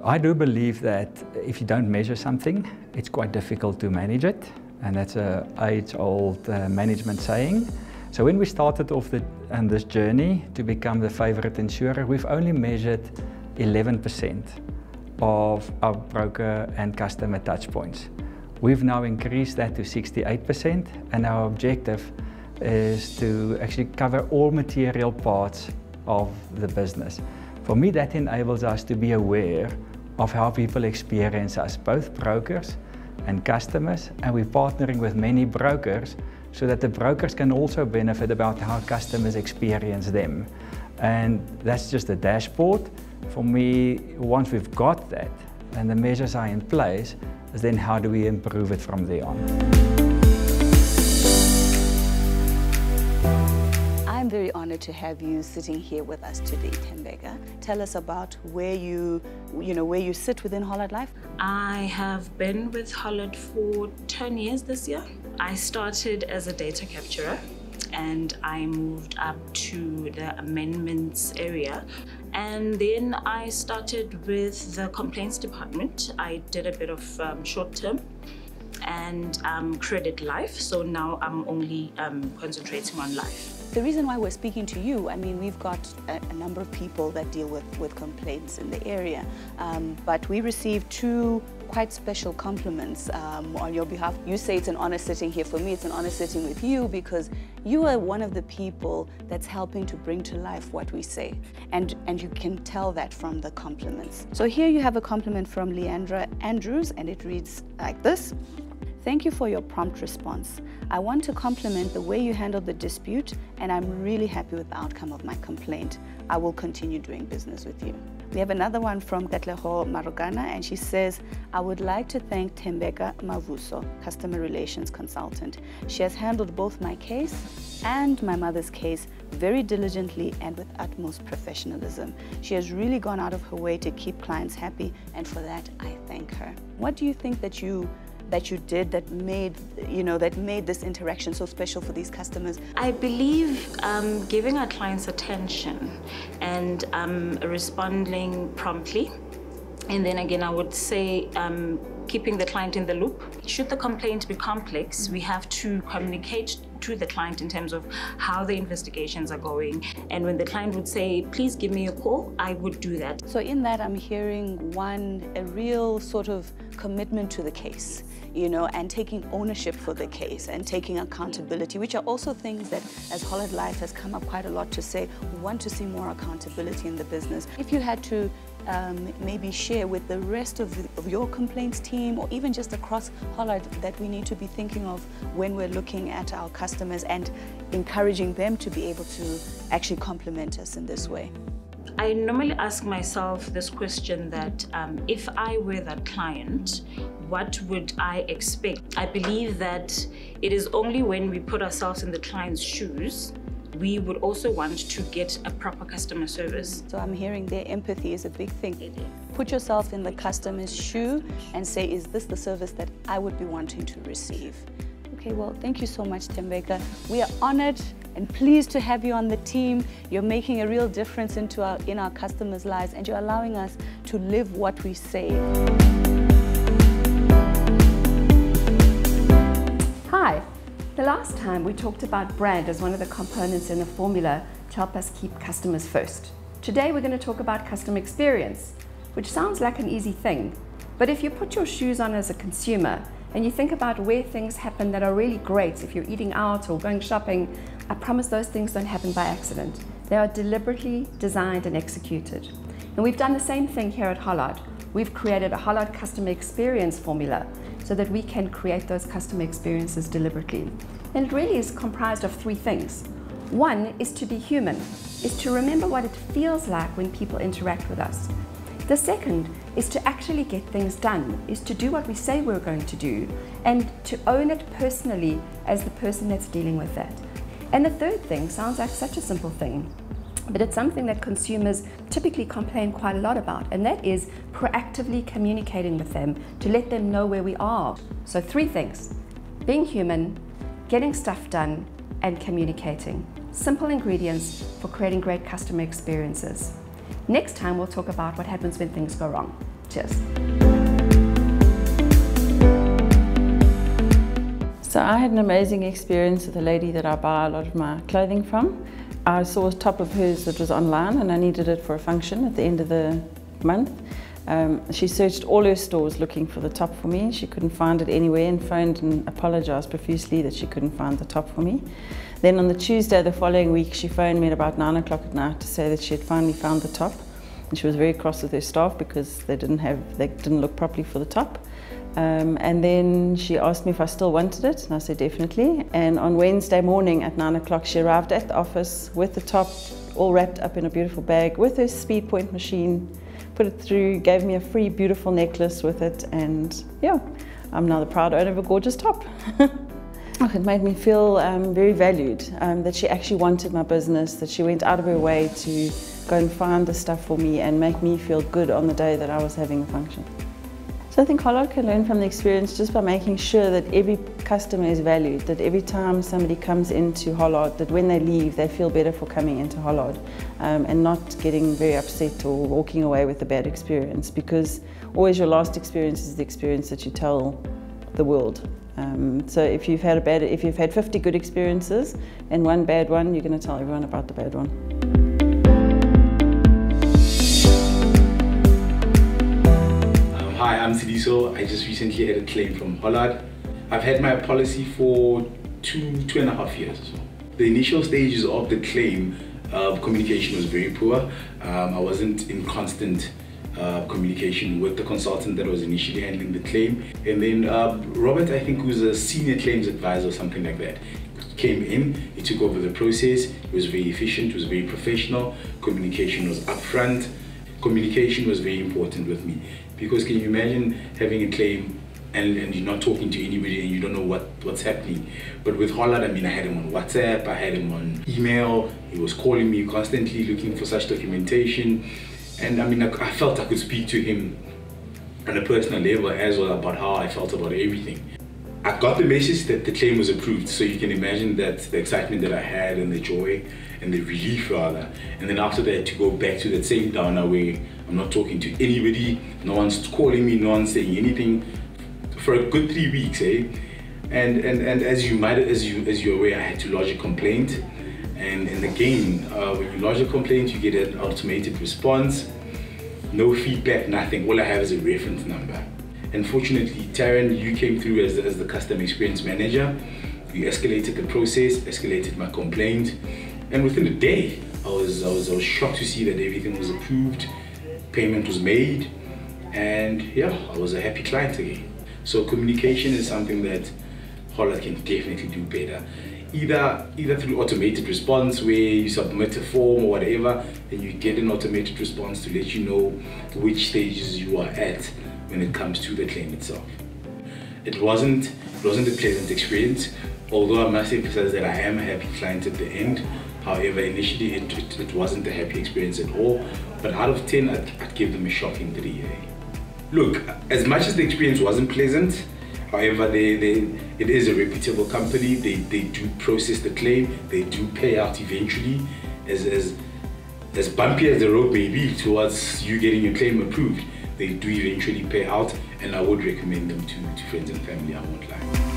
I do believe that if you don't measure something, it's quite difficult to manage it. And that's an age-old management saying. So when we started off on this journey to become the favorite insurer, we've only measured 11% of our broker and customer touch points. We've now increased that to 68%, and our objective is to actually cover all material parts of the business. For me, that enables us to be aware of how people experience us, both brokers and customers, and we're partnering with many brokers so that the brokers can also benefit about how customers experience them. And that's just a dashboard. For me, once we've got that and the measures are in place, is then how do we improve it from there on? I'm very honored to have you sitting here with us today, Thembeka. Tell us about where you sit within Hollard Life. I have been with Hollard for 10 years this year. I started as a data capturer and I moved up to the amendments area. And then I started with the complaints department. I did a bit of short-term and credit life. So now I'm only concentrating on life. The reason why we're speaking to you, I mean, we've got a number of people that deal with complaints in the area, but we received two quite special compliments on your behalf. You say it's an honor sitting here. For me, it's an honor sitting with you because you are one of the people that's helping to bring to life what we say. And you can tell that from the compliments. So here you have a compliment from Leandra Andrews, and it reads like this. Thank you for your prompt response. I want to compliment the way you handled the dispute, and I'm really happy with the outcome of my complaint. I will continue doing business with you. We have another one from Katleho Marogana, and she says, I would like to thank Thembeka Mavuso, Customer Relations Consultant. She has handled both my case and my mother's case very diligently and with utmost professionalism. She has really gone out of her way to keep clients happy, and for that, I thank her. What do you think that you did that made this interaction so special for these customers? I believe giving our clients attention and responding promptly. And then again, I would say keeping the client in the loop. Should the complaint be complex, we have to communicate to the client in terms of how the investigations are going. And when the client would say, please give me a call, I would do that. So in that, I'm hearing a real sort of commitment to the case, and taking ownership for the case and taking accountability, which are also things that, as Hollard Life has come up quite a lot to say, we want to see more accountability in the business. If you had to maybe share with the rest of your complaints team, or even just across Hollard, that we need to be thinking of when we're looking at our customers and encouraging them to be able to actually compliment us in this way. I normally ask myself this question that if I were that client, what would I expect? I believe that it is only when we put ourselves in the client's shoes, we would also want to get a proper customer service. So I'm hearing their empathy is a big thing. Put yourself in the customer's shoe and say, is this the service that I would be wanting to receive? Okay, well, thank you so much, Thembeka. We are honored and pleased to have you on the team. You're making a real difference in our customers' lives, and you're allowing us to live what we say. Hi. The last time we talked about brand as one of the components in the formula to help us keep customers first. Today we're going to talk about customer experience, which sounds like an easy thing, but if you put your shoes on as a consumer and you think about where things happen that are really great, if you're eating out or going shopping, I promise those things don't happen by accident. They are deliberately designed and executed. And we've done the same thing here at Hollard. We've created a Hollard customer experience formula so that we can create those customer experiences deliberately. And it really is comprised of three things. One is to be human, is to remember what it feels like when people interact with us. The second is to actually get things done, is to do what we say we're going to do, and to own it personally as the person that's dealing with that. And the third thing sounds like such a simple thing, but it's something that consumers typically complain quite a lot about, and that is proactively communicating with them to let them know where we are. So three things: being human, getting stuff done, and communicating. Simple ingredients for creating great customer experiences. Next time we'll talk about what happens when things go wrong. Cheers. So I had an amazing experience with a lady that I buy a lot of my clothing from. I saw a top of hers that was online and I needed it for a function at the end of the month. She searched all her stores looking for the top for me. She couldn't find it anywhere and phoned and apologised profusely that she couldn't find the top for me. Then on the Tuesday the following week she phoned me at about 9 o'clock at night to say that she had finally found the top. And she was very cross with her staff because they didn't look properly for the top. And then she asked me if I still wanted it, and I said definitely. And on Wednesday morning at 9 o'clock she arrived at the office with the top all wrapped up in a beautiful bag with her speed point machine, put it through, gave me a free beautiful necklace with it, and yeah, I'm now the proud owner of a gorgeous top. It made me feel very valued, that she actually wanted my business, that she went out of her way to go and find the stuff for me and make me feel good on the day that I was having a function. So I think Hollard can learn from the experience just by making sure that every customer is valued, that every time somebody comes into Hollard, that when they leave they feel better for coming into Hollard, and not getting very upset or walking away with a bad experience, because always your last experience is the experience that you tell the world. So if you've had 50 good experiences and one bad one, you're going to tell everyone about the bad one. Hi, I'm Sidiso. I just recently had a claim from Hollard. I've had my policy for two and a half years or so. The initial stages of the claim, communication was very poor. I wasn't in constant communication with the consultant that was initially handling the claim. And then Robert, I think, who's a senior claims advisor or something like that, came in, he took over the process. He was very efficient, he was very professional. Communication was upfront. Communication was very important with me, because can you imagine having a claim and you're not talking to anybody and you don't know what's happening? But with Hollard, I mean, I had him on WhatsApp, I had him on email, he was calling me constantly looking for such documentation. And I mean, I felt I could speak to him on a personal level as well about how I felt about everything. I got the message that the claim was approved, so you can imagine that the excitement that I had and the joy and the relief rather. And then after that, to go back to that same downer where I'm not talking to anybody, no one's calling me, no one's saying anything for a good 3 weeks, eh? And as you're aware, I had to lodge a complaint. And again, when you lodge a complaint, you get an automated response, no feedback, nothing. All I have is a reference number. Unfortunately, Taryn, you came through as the customer experience manager. You escalated the process, escalated my complaint, and within a day, I was shocked to see that everything was approved, payment was made, and yeah, I was a happy client again. So communication is something that Hollard can definitely do better. Either through automated response where you submit a form or whatever, and you get an automated response to let you know which stages you are at when it comes to the claim itself. It wasn't a pleasant experience, although I must emphasize that I am a happy client at the end. However, initially it wasn't a happy experience at all, but out of 10 I'd give them a shocking 3. Look, as much as the experience wasn't pleasant, however, it is a reputable company. They do process the claim, they do pay out eventually. As bumpy as the road may be towards you getting your claim approved, they do eventually pay out, and I would recommend them to friends and family, I won't lie.